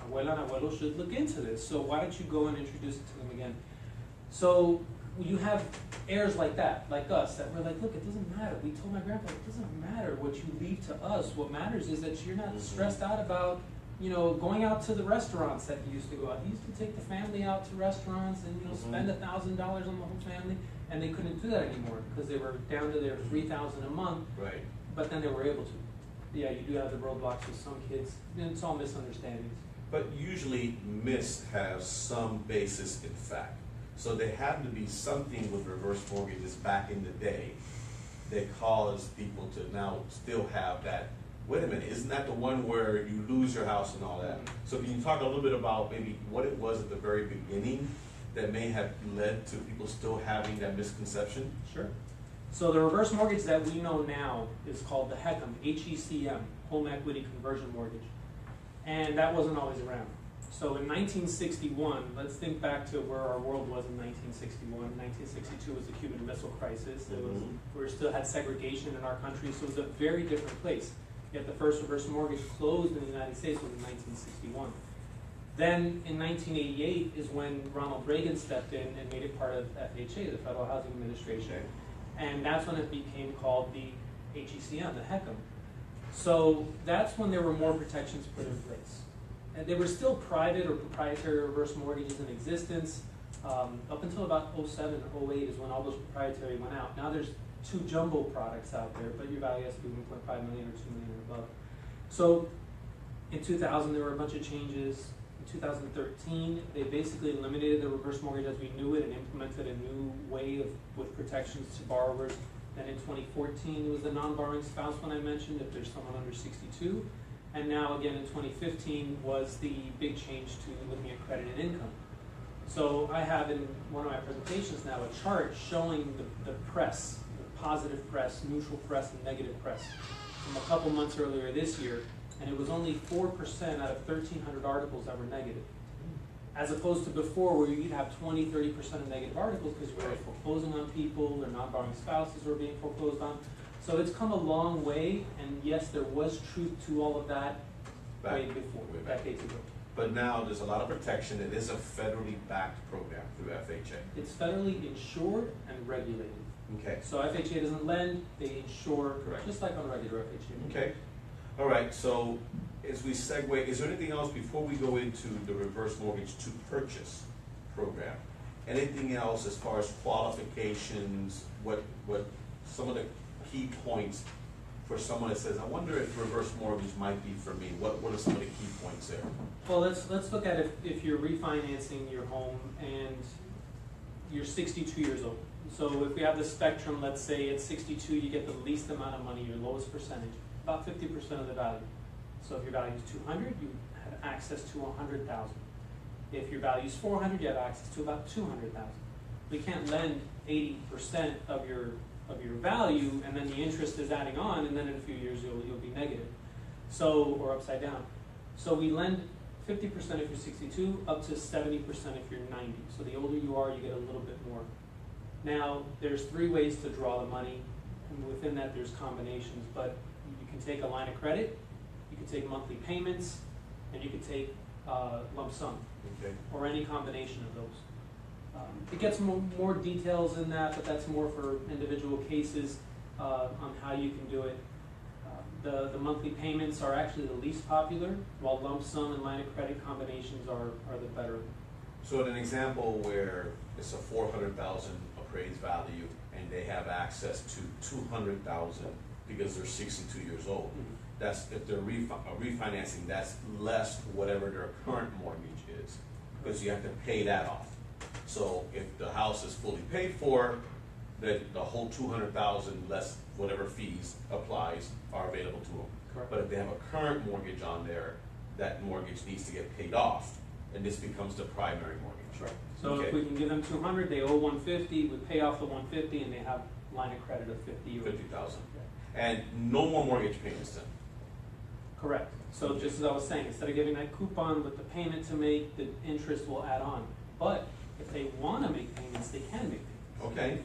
abuela and abuelo should look into this, so why don't you go and introduce it to them again? So you have heirs like that, like us, that we're like, look, it doesn't matter. We told my grandfather, it doesn't matter what you leave to us. What matters is that you're not stressed out about, you know, going out to the restaurants that you used to go out. He used to take the family out to restaurants and, you know, spend $1,000 on the whole family, and they couldn't do that anymore because they were down to their $3,000 a month. Right. But then they were able to. Yeah, you do have the roadblocks with some kids, and it's all misunderstandings. But usually myths have some basis in fact. So there happened to be something with reverse mortgages back in the day that caused people to now still have that, wait a minute, isn't that the one where you lose your house and all that? So can you talk a little bit about maybe what it was at the very beginning that may have led to people still having that misconception? Sure. So the reverse mortgage that we know now is called the HECM, H-E-C-M, Home Equity Conversion Mortgage. And that wasn't always around. So in 1961, let's think back to where our world was in 1961. 1962 was the Cuban Missile Crisis. We still had segregation in our country, so it was a very different place. Yet the first reverse mortgage closed in the United States was in 1961. Then in 1988 is when Ronald Reagan stepped in and made it part of FHA, the Federal Housing Administration. And that's when it became called the HECM, the HECM. So that's when there were more protections put in place. And they were still private or proprietary reverse mortgages in existence. Up until about 07 or 08 is when all those proprietary went out. Now there's 2 jumbo products out there, but your value has to be 1.5 million or 2 million or above. So in 2000 there were a bunch of changes. In 2013 they basically eliminated the reverse mortgage as we knew it and implemented a new way with protections to borrowers. Then in 2014 it was the non-borrowing spouse one I mentioned, if there's someone under 62. And now again in 2015 was the big change to looking at credit and income. So I have in one of my presentations now a chart showing the press, the positive press, neutral press, and negative press from a couple months earlier this year, and it was only 4% out of 1,300 articles that were negative. As opposed to before where you'd have 20, 30% of negative articles because you were foreclosing on people, or non-borrowing spouses were being foreclosed on. So it's come a long way, and yes, there was truth to all of that way before, decades ago. But now there's a lot of protection. It is a federally backed program through FHA. It's federally insured and regulated. Okay. So FHA doesn't lend, they insure, Correct. just like on regular FHA. Okay. All right. So as we segue, is there anything else before we go into the reverse mortgage to purchase program? Anything else as far as qualifications? What some of the key points for someone that says, I wonder if reverse mortgage might be for me? What are some of the key points there? Well, let's look at if you're refinancing your home and you're 62 years old. So if we have the spectrum, let's say at 62 you get the least amount of money, your lowest percentage, about 50% of the value. So if your value is 200, you have access to 100,000. If your value is 400, you have access to about 200,000. We can't lend 80% of your value, and then the interest is adding on, and then in a few years you'll be negative. So, or upside down. So we lend 50% if you're 62, up to 70% if you're 90. So the older you are, you get a little bit more. Now, there's 3 ways to draw the money, and within that there's combinations, but you can take a line of credit, you could take monthly payments, and you could take lump sum, Okay. or any combination of those. It gets more details in that, but that's more for individual cases on how you can do it. The monthly payments are actually the least popular, while lump sum and line of credit combinations are the better. So in an example where it's a 400,000 appraised value and they have access to 200,000 because they're 62 years old, that's, if they're refinancing, that's less whatever their current mortgage is, because you have to pay that off. So if the house is fully paid for, then the whole 200,000 less whatever fees applies are available to them. Correct. But if they have a current mortgage on there, that mortgage needs to get paid off, and this becomes the primary mortgage. Right. So Okay. if we can give them 200, they owe 150, we pay off the 150, and they have line of credit of 50. Or 50,000. And no more mortgage payments then? Correct. So just as I was saying, instead of giving that coupon with the payment to make, the interest will add on. But if they want to make payments, they can make payments. Okay.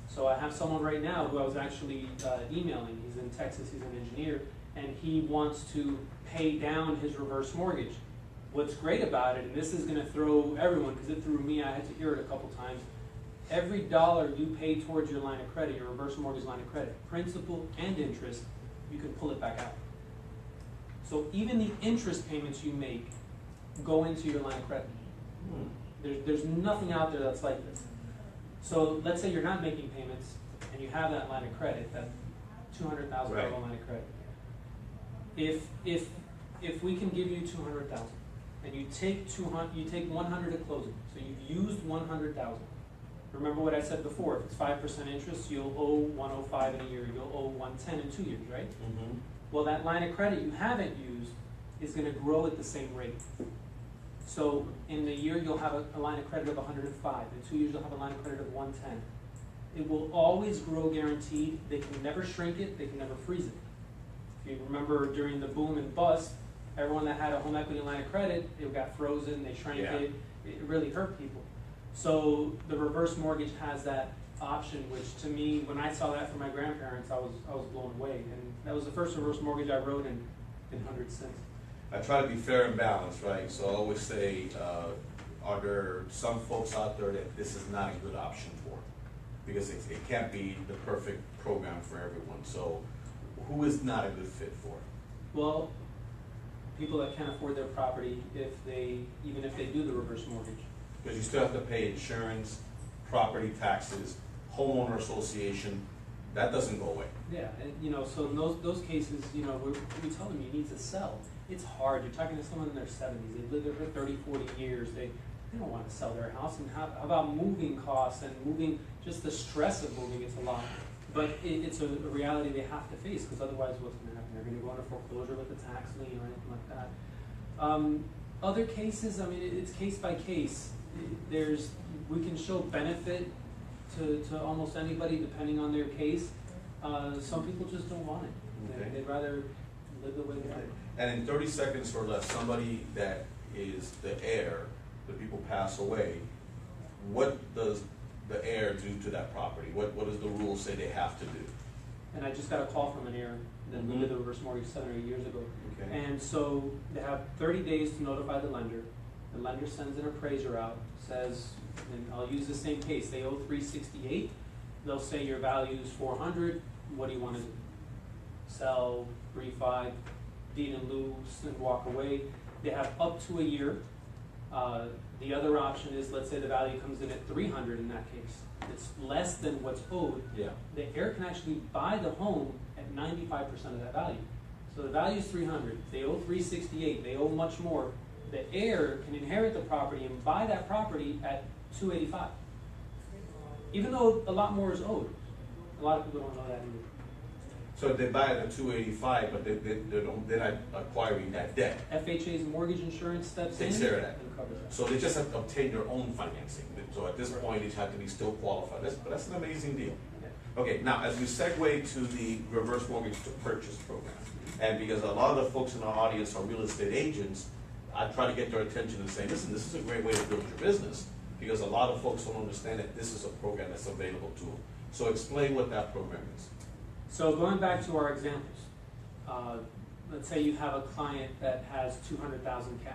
So I have someone right now who I was actually emailing. He's in Texas, he's an engineer, and he wants to pay down his reverse mortgage. What's great about it, and this is going to throw everyone, because it threw me, I had to hear it a couple times, every dollar you pay towards your line of credit, your reverse mortgage line of credit, principal and interest, you can pull it back out. So even the interest payments you make go into your line of credit. There's nothing out there that's like this. So let's say you're not making payments and you have that line of credit, that $200,000 Right. line of credit. If we can give you 200,000 and you take 100 at closing, so you've used 100,000. Remember what I said before, if it's 5% interest, you'll owe 105 in a year, you'll owe 110 in 2 years, right? Mm-hmm. Well, that line of credit you haven't used is going to grow at the same rate. So in the year, you'll have a line of credit of 105. In 2 years, you'll have a line of credit of 110. It will always grow guaranteed. They can never shrink it. They can never freeze it. If you remember during the boom and bust, everyone that had a home equity line of credit, it got frozen, they shrank Yeah. it. It really hurt people. So the reverse mortgage has that option, which to me, when I saw that from my grandparents, I was blown away. And that was the first reverse mortgage I wrote in hundreds since. I try to be fair and balanced, right? So I always say, are there some folks out there that this is not a good option for? Because it can't be the perfect program for everyone. So who is not a good fit for? Well, people that can't afford their property, even if they do the reverse mortgage. Because you still have to pay insurance, property taxes, homeowner association. That doesn't go away. Yeah, and so in those cases, we tell them you need to sell. It's hard. You're talking to someone in their 70s. They've lived there for 30, 40 years. They don't want to sell their house. And how about moving costs and moving, just the stress of moving, it's a lot. But it's a reality they have to face, because otherwise what's going to happen? They're going to go into foreclosure with a tax lien or anything like that. Other cases, it's case by case. We can show benefit to almost anybody depending on their case. Some people just don't want it. Okay. They'd rather live the way they are. And in 30 seconds or less, somebody that is the heir, the people pass away, what does the heir do to that property? What does the rule say they have to do? And I just got a call from an heir that we did the reverse mortgage 7 or 8 years ago. Okay. And so they have 30 days to notify the lender. The lender sends an appraiser out, says, and I'll use the same case, they owe $368. They'll say your value is $400. What do you want to do? Sell, refi, deed in lieu, and walk away. They have up to a year. The other option is, let's say the value comes in at $300 in that case. It's less than what's owed. Yeah. The heir can actually buy the home at 95% of that value. So the value is $300. They owe $368. They owe much more. The heir can inherit the property and buy that property at $285. Even though a lot more is owed. A lot of people don't know that either. So they buy it at 285, but they're not acquiring that debt. FHA's mortgage insurance steps in Takes care of that. and covers that. So they just have to obtain their own financing. So at this point, they have to be still qualified. But that's an amazing deal. Yeah. Okay, now as we segue to the reverse mortgage to purchase program, and because a lot of the folks in our audience are real estate agents, I try to get their attention and say, listen, this is a great way to build your business, because a lot of folks don't understand that this is a program that's available to them. So explain what that program is. So going back to our examples, let's say you have a client that has 200,000 cash.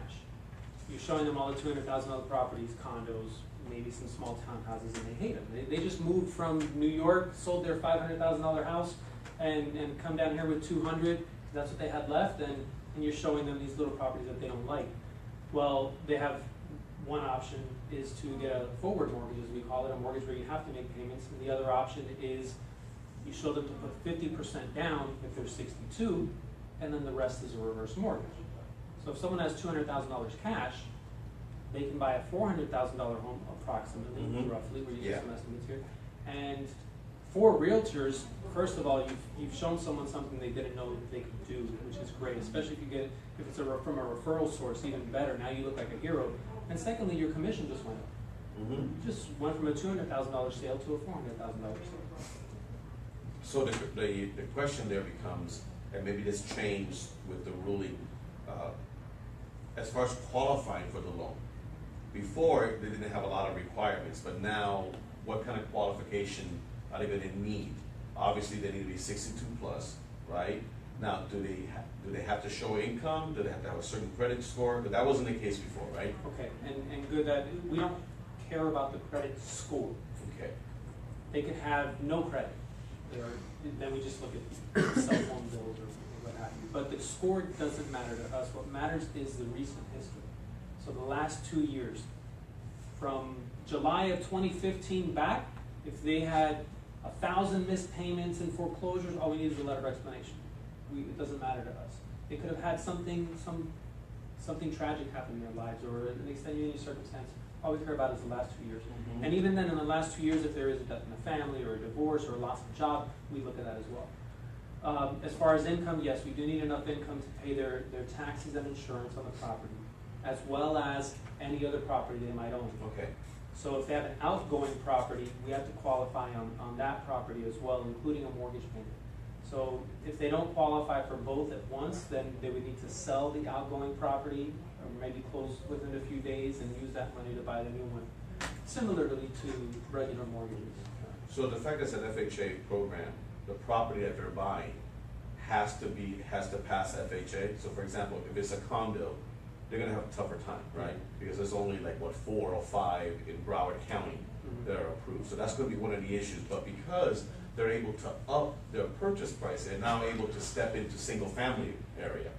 You're showing them all the $200,000 properties, condos, maybe some small townhouses, and they hate them. They just moved from New York, sold their $500,000 house, and come down here with 200. That's what they had left, and you're showing them these little properties that they don't like. Well, they have one option is to get a forward mortgage, as we call it, a mortgage where you have to make payments, and the other option is you show them to put 50% down if they're 62, and then the rest is a reverse mortgage. So if someone has $200,000 cash, they can buy a $400,000 home approximately, roughly, we're using some estimates here. And for realtors, first of all, you've shown someone something they didn't know they could do, which is great, especially if it's from a referral source, even better. Now you look like a hero. And secondly, your commission just went up. You just went from a $200,000 sale to a $400,000 sale. So the question there becomes, and maybe this changed with the ruling, as far as qualifying for the loan. Before, they didn't have a lot of requirements, but now, what kind of qualification are they gonna need? Obviously, they need to be 62 plus, right? Now, do they have to show income? Do they have to have a certain credit score? But that wasn't the case before, right? Okay, and good that we don't care about the credit score. Okay. They could have no credit. Then we just look at cell phone bills or what have you. But the score doesn't matter to us. What matters is the recent history. So the last 2 years, from July of 2015 back, if they had 1,000 missed payments and foreclosures, all we need is a letter of explanation. It doesn't matter to us. They could have had something tragic happen in their lives or an extenuating circumstance. All we care about is the last 2 years. And even then, in the last 2 years, if there is a death in the family or a divorce or a loss of job, we look at that as well. As far as income, yes, we do need enough income to pay their taxes and insurance on the property, as well as any other property they might own. Okay. So if they have an outgoing property, we have to qualify on that property as well, including a mortgage payment. So if they don't qualify for both at once, then they would need to sell the outgoing property or maybe close within a few days and use that money to buy the new one, similarly to regular mortgages. So the fact that it's an FHA program, the property that they're buying has to pass FHA. So for example, if it's a condo, they're gonna have a tougher time, right? Because there's only like, what, 4 or 5 in Broward County that are approved. So that's gonna be one of the issues. But because they're able to up their purchase price, they're now able to step into single family area.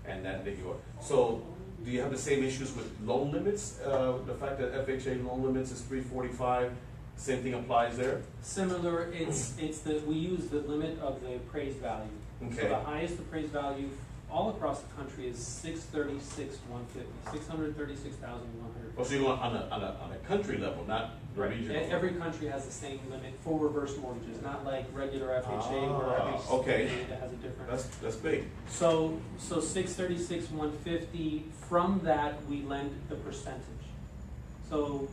And then they go. So do you have the same issues with loan limits? The fact that FHA loan limits is 345, same thing applies there? Similar, we use the limit of the appraised value. Okay. So the highest appraised value all across the country is 636,150, 636,100. Oh, so you're on a country level, not the regional. Every country has the same limit for reverse mortgages, not like regular FHA where every okay. state has a different. That's big. So 636,150. From that, we lend the percentage. So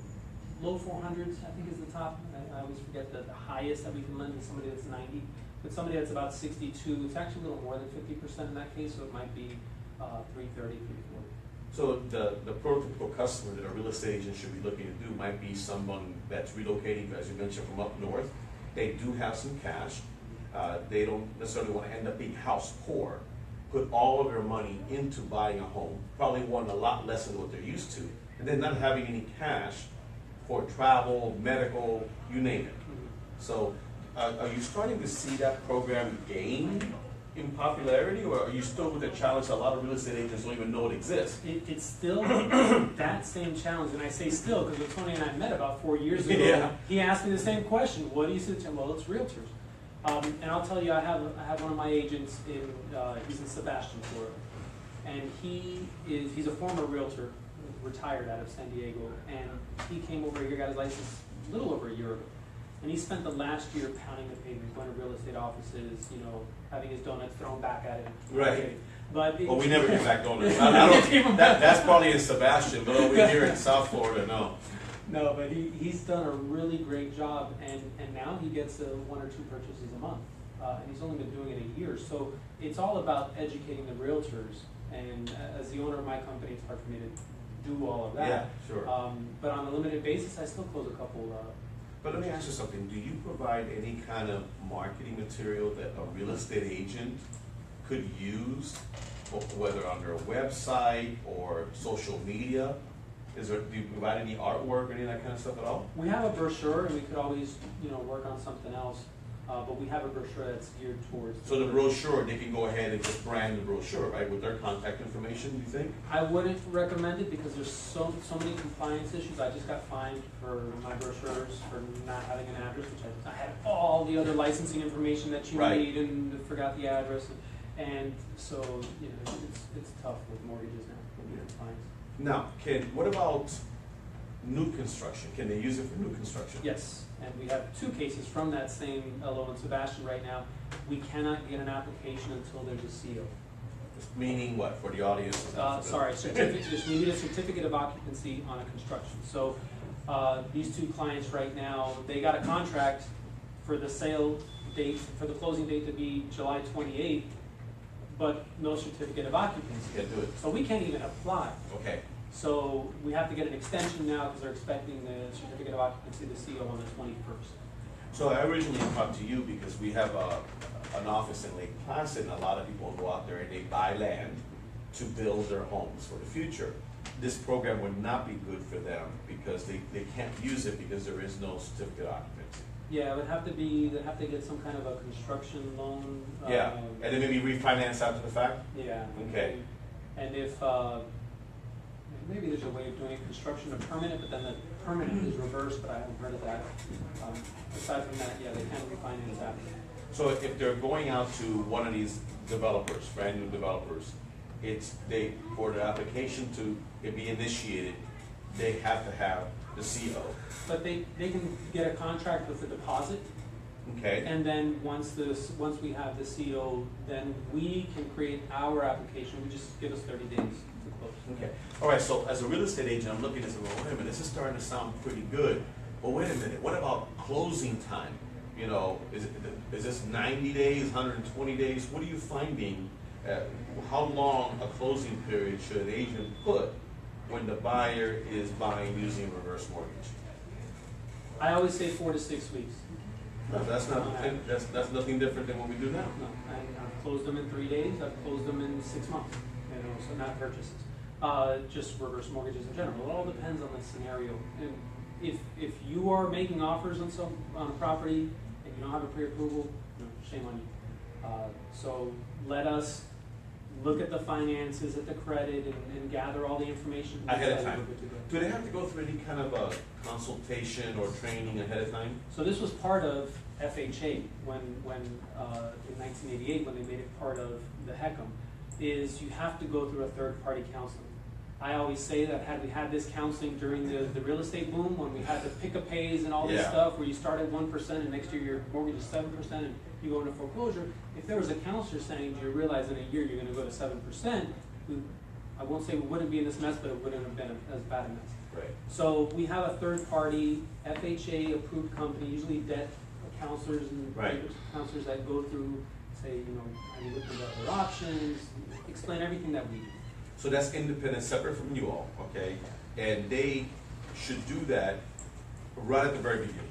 low 400s, I think, is the top. I always forget the highest that we can lend to somebody that's 90. But somebody that's about 62, it's actually a little more than 50% in that case, so it might be 330, 340. So the prototypical customer that a real estate agent should be looking to do might be someone that's relocating, as you mentioned, from up north. They do have some cash. They don't necessarily want to end up being house poor. Put all of their money into buying a home, probably want a lot less than what they're used to, and then not having any cash for travel, medical, you name it. So are you starting to see that program gain in popularity, or are you still with the challenge that a lot of real estate agents don't even know it exists? It's still that same challenge, and I say still because when Tony and I met about 4 years ago, Yeah. He asked me the same question. What do you say to him? Well, it's realtors. And I'll tell you, I have one of my agents he's in Sebastian, Florida, and he's a former realtor, retired out of San Diego, and he came over here, got his license a little over a year ago. And he spent the last year pounding the pavement, going to real estate offices, having his donuts thrown back at him. Right. But Well, we never get back donuts. That's probably in Sebastian, but over here in South Florida, no. No, but he's done a really great job, and now he gets 1 or 2 purchases a month. And he's only been doing it a year. So it's all about educating the realtors. And as the owner of my company, it's hard for me to do all of that. Yeah, sure. But on a limited basis, I still close a couple. But let me ask you something. Do you provide any kind of marketing material that a real estate agent could use, whether on their website or social media? Do you provide any artwork or any of that kind of stuff at all? We have a brochure, and we could always, work on something else, but we have a brochure that's geared towards. So the brochure, they can go ahead and just brand the brochure, right, with their contact information, you think? I wouldn't recommend it because there's so many compliance issues. I just got fined for my brochures for not having an address, which I had all the other licensing information that you Right. need and forgot the address. And so, it's tough with mortgages now, with compliance. Now, what about new construction? Can they use it for new construction? Yes, and we have 2 cases from that same LO in Sebastian right now. We cannot get an application until there's a CO. Meaning what, for the audience? Certificate, we need a certificate of occupancy on a construction. So, these 2 clients right now, they got a contract for the sale date, for the closing date to be July 28th, but no certificate of occupancy. Can't do it. So we can't even apply. Okay. So we have to get an extension now because they're expecting the certificate of occupancy, the CO, on the 21st. So I originally talked to you because we have an office in Lake Placid, and a lot of people go out there and they buy land to build their homes for the future. This program would not be good for them because they can't use it because there is no certificate of occupancy. Yeah, they'd have to get some kind of a construction loan. Yeah, and then maybe refinance after the fact? Yeah. Okay. And if, maybe there's a way of doing construction of permanent, but then the permanent is reversed, but I haven't heard of that. Aside from that, yeah, they can refinance after. So if they're going out to one of these developers, brand new developers, for the application to be initiated, they have to have the CO. But they can get a contract with a deposit, Okay. and then once we have the CO, then we can create our application. We just give us 30 days to close. Okay. All right. So as a real estate agent, I'm looking at this and going, wait a minute, this is starting to sound pretty good. But wait a minute, what about closing time? Is this 90 days, 120 days? What are you finding? How long a closing period should an agent put when the buyer is buying using a reverse mortgage? I always say 4 to 6 weeks. No, that's nothing different than what we do now. No, I've closed them in 3 days. I've closed them in 6 months. So not purchases. Just reverse mortgages in general. It all depends on the scenario. And if you are making offers on a property and you don't have a pre-approval, shame on you. So let us look at the finances, at the credit, and gather all the information. Ahead of time. Do they have to go through any kind of a consultation or training ahead of time? So this was part of FHA when in 1988, when they made it part of the HECM, is you have to go through a third-party counseling. I always say that had we had this counseling during the real estate boom, when we had the pick-a-pays and all this Yeah. stuff, where you start at 1% and next year your mortgage is 7% and you go into foreclosure, if there was a counselor saying, do you realize in a year you're gonna go to 7%, I won't say we wouldn't be in this mess, but it wouldn't have been as bad a mess. Right. So we have a third-party FHA-approved company, usually debt counselors and Right. counselors that go through, say, are you looking at other options, explain everything that we do. So that's independent, separate from you all, okay? And they should do that right at the very beginning.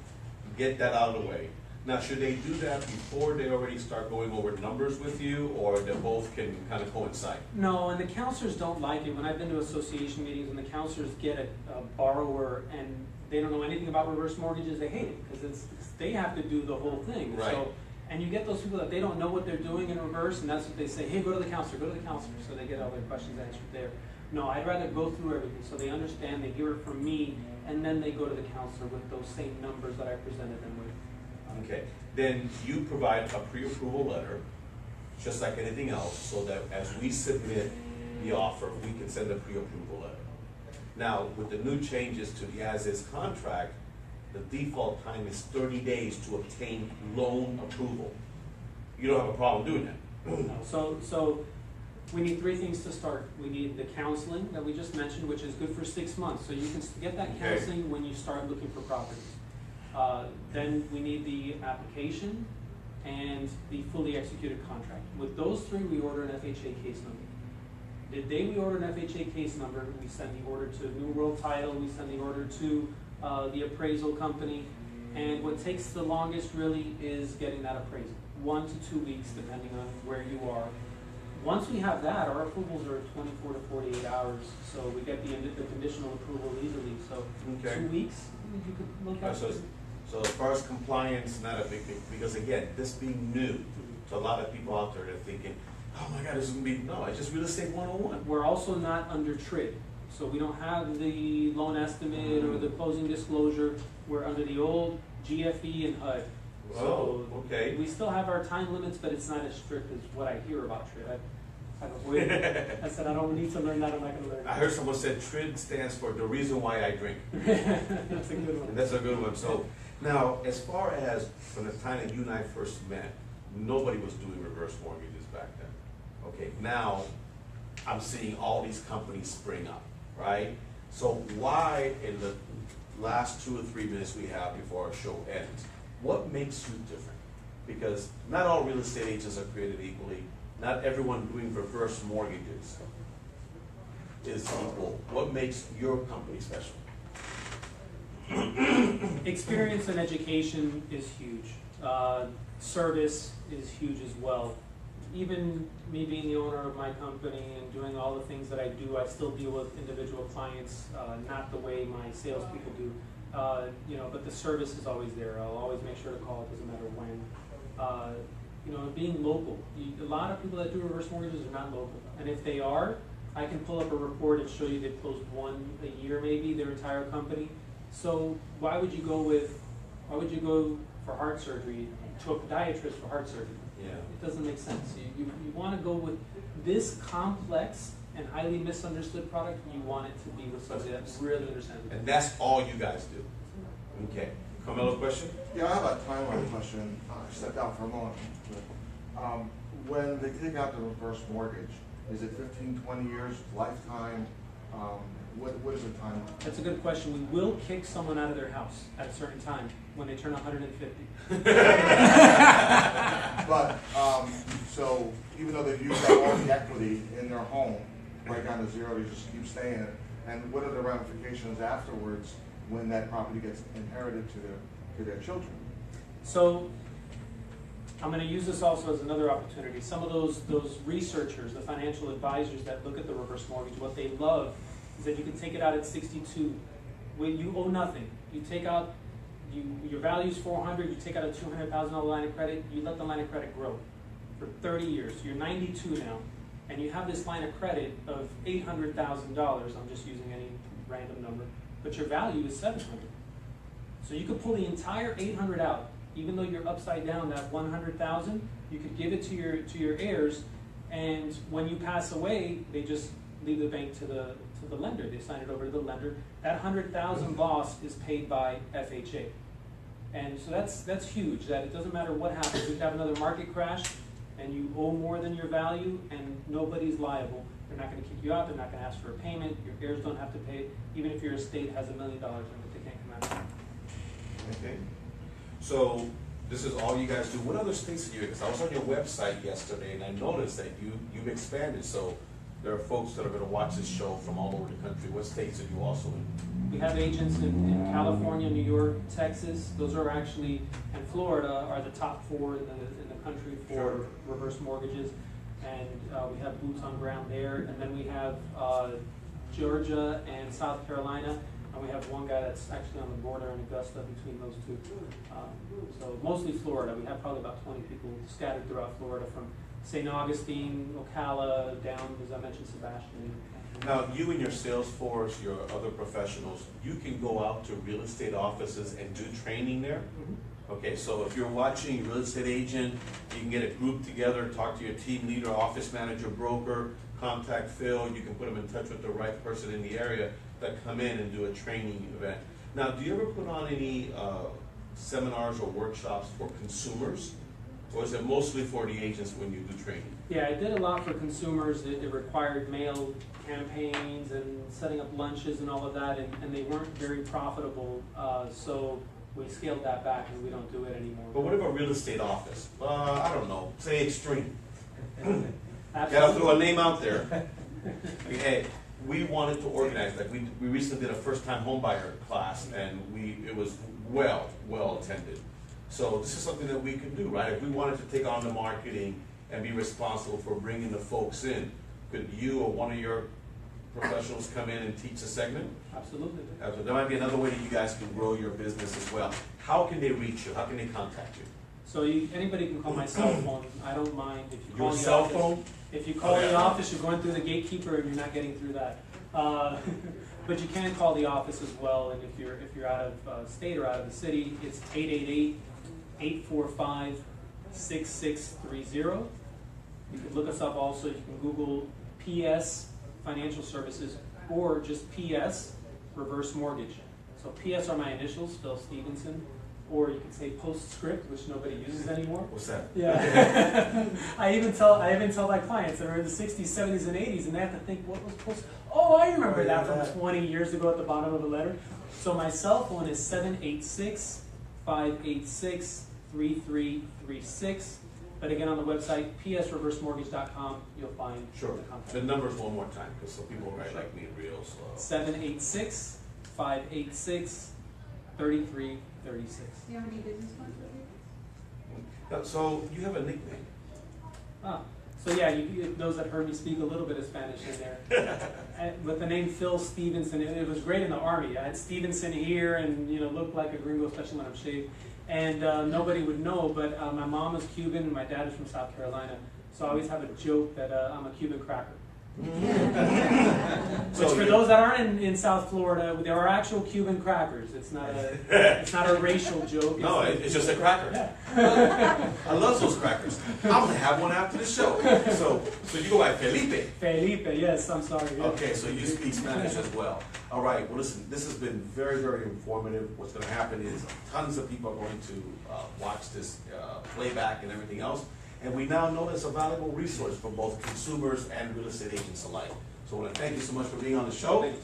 Get that out of the way. Now, should they do that before they already start going over numbers with you, or they both can kind of coincide? No, and the counselors don't like it. When I've been to association meetings and the counselors get a borrower and they don't know anything about reverse mortgages, they hate it because they have to do the whole thing. Right. So, and you get those people that they don't know what they're doing in reverse, and that's what they say, hey, go to the counselor, go to the counselor. So they get all their questions answered there. No, I'd rather go through everything so they understand, they hear it from me, and then they go to the counselor with those same numbers that I presented them with. Okay, then you provide a pre-approval letter, just like anything else, so that as we submit the offer, we can send a pre-approval letter. Now, with the new changes to the as-is contract, the default time is 30 days to obtain loan approval. You don't have a problem doing that. No. So we need 3 things to start. We need the counseling that we just mentioned, which is good for 6 months. So you can get that Okay. counseling when you start looking for properties. Then we need the application and the fully executed contract. With those 3, we order an FHA case number. The day we order an FHA case number, we send the order to New World Title, we send the order to the appraisal company, and what takes the longest really is getting that appraisal. 1 to 2 weeks, depending on where you are. Once we have that, our approvals are 24 to 48 hours, so we get the conditional approval easily, so Okay. 2 weeks, you could look at. So as far as compliance, not a big thing, because again, this being new, to a lot of people out there, they're thinking, oh my God, this is gonna be, no, it's just real estate 101. We're also not under TRID, so we don't have the loan estimate or the closing disclosure. We're under the old GFE and HUD. Oh, So okay. we still have our time limits, but it's not as strict as what I hear about TRID. I've avoided it. I said, I don't need to learn that, I'm not gonna learn it. I heard someone said TRID stands for the reason why I drink. That's a good one. And that's a good one. So now, as far as from the time that you and I first met, nobody was doing reverse mortgages back then. Okay, now I'm seeing all these companies spring up, right? So why in the last 2 or 3 minutes we have before our show ends, what makes you different? Because not all real estate agents are created equally. Not everyone doing reverse mortgages is equal. What makes your company special? Experience and education is huge. Service is huge as well. Even me being the owner of my company and doing all the things that I do, I still deal with individual clients, not the way my salespeople do. But the service is always there. I'll always make sure to call, it doesn't matter when. Being local. A lot of people that do reverse mortgages are not local. And if they are, I can pull up a report and show you they've closed one a year maybe, their entire company. So why would you go for heart surgery to a podiatrist for heart surgery? Yeah. It doesn't make sense. You want to go with this complex and highly misunderstood product, you want it to be with somebody that really understands it. And that's all you guys do. Okay. Carmelo, question? Yeah, I have a timeline question. I stepped out for a moment. When they take out the reverse mortgage, is it 15, 20 years, lifetime? What is the timeline? That's a good question. We will kick someone out of their house at a certain time when they turn 150. But, so even though they've used up all the equity in their home, right down to zero, you just keep staying in it. And what are the ramifications afterwards when that property gets inherited to their children? So I'm going to use this also as another opportunity. Some of those researchers, the financial advisors that look at the reverse mortgage, what they love is that you can take it out at 62. When you owe nothing, you take out, your value is 400, you take out a $200,000 line of credit, you let the line of credit grow for 30 years. You're 92 now, and you have this line of credit of $800,000. I'm just using any random number, but your value is 700. So you could pull the entire 800 out, even though you're upside down that 100,000. You could give it to your heirs, and when you pass away, they just leave the bank to the lender. They sign it over to the lender. That 100,000 loss is paid by FHA, and so that's huge. That it doesn't matter what happens. You could have another market crash, and you owe more than your value, and nobody's liable. They're not going to kick you out. They're not going to ask for a payment. Your heirs don't have to pay it. Even if your estate has $1 million in it, they can't come out. Okay. So this is all you guys do. What other states are you in? Because I was on your website yesterday and I noticed that you've expanded. So there are folks that are going to watch this show from all over the country. What states are you also in? We have agents in California, New York, Texas. Those are actually, and Florida are the top 4 in the country for Sure. reverse mortgages. And we have boots on ground there. And then we have Georgia and South Carolina. And we have one guy that's actually on the border in Augusta between those two. So mostly Florida. We have probably about 20 people scattered throughout Florida from St. Augustine, Ocala, down, as I mentioned, Sebastian. Now, you and your sales force, your other professionals, you can go out to real estate offices and do training there? Mm-hmm. Okay, so if you're watching a real estate agent, you can get a group together, talk to your team leader, office manager, broker, contact Phil. You can put them in touch with the right person in the area that come in and do a training event. Now, do you ever put on any seminars or workshops for consumers? Or is it mostly for the agents when you do training? Yeah, I did a lot for consumers. It required mail campaigns and setting up lunches and all of that, and they weren't very profitable. So we scaled that back and we don't do it anymore. But what about real estate office? I don't know, say Xtreme. Gotta Absolutely. throw a name out there. Hey, we wanted to organize, like we recently did a first-time homebuyer class, and it was well attended. So this is something that we can do, right? If we wanted to take on the marketing and be responsible for bringing the folks in. Could you or one of your professionals come in and teach a segment? Absolutely. There might be another way that you guys can grow your business as well. How can they reach you? How can they contact you? So anybody can call my cell phone. I don't mind if you call Your the cell office. phone? If you call Okay. the office, you're going through the gatekeeper and you're not getting through that. But you can call the office as well, and if you're out of state or out of the city, it's 888-845-6630. You can look us up also. You can Google PS Financial Services or just PS Reverse Mortgage. So PS are my initials, Phil Stevenson, or you can say Postscript, which nobody uses anymore. What's that? Yeah. I even tell my clients that are in the 60s, 70s, and 80s, and they have to think, what was post? Oh, I remember that from 20 years ago at the bottom of the letter. So my cell phone is 786-586-3336. But again, on the website, psreversemortgage.com, you'll find Sure. the contact. The numbers one more time, because some people write like me real slow. 786-586-3336. Do you have any business cards with you? So you have a nickname. So yeah, those that heard me speak a little bit of Spanish in there. With the name Phil Stevenson, it was great in the Army. I had Stevenson here and, looked like a gringo, especially when I'm shaved. And nobody would know, but my mom is Cuban and my dad is from South Carolina. So I always have a joke that I'm a Cuban cracker. Which for those that aren't in South Florida, there are actual Cuban crackers. It's not a racial joke. No, it's just a cracker. Yeah. I love those crackers. I'm gonna have one after the show. So you go by Felipe. Felipe, yes, I'm sorry. Yeah. Okay, so you speak Spanish as well. All right, well listen, this has been very, very informative. What's gonna happen is tons of people are going to watch this playback and everything else. And we now know it's a valuable resource for both consumers and real estate agents alike. So I want to thank you so much for being on the show. Thank you,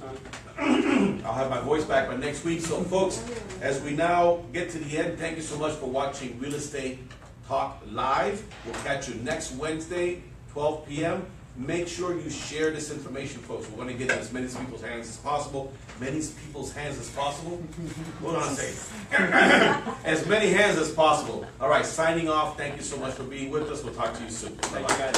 Tony. I'll have my voice back by next week. So folks, as we now get to the end, thank you so much for watching Real Estate Talk Live. We'll catch you next Wednesday, 12 p.m. Make sure you share this information, folks. We want to get it in as many people's hands as possible. Hold on a second. As many hands as possible. All right, signing off. Thank you so much for being with us. We'll talk to you soon. Thank you, guys.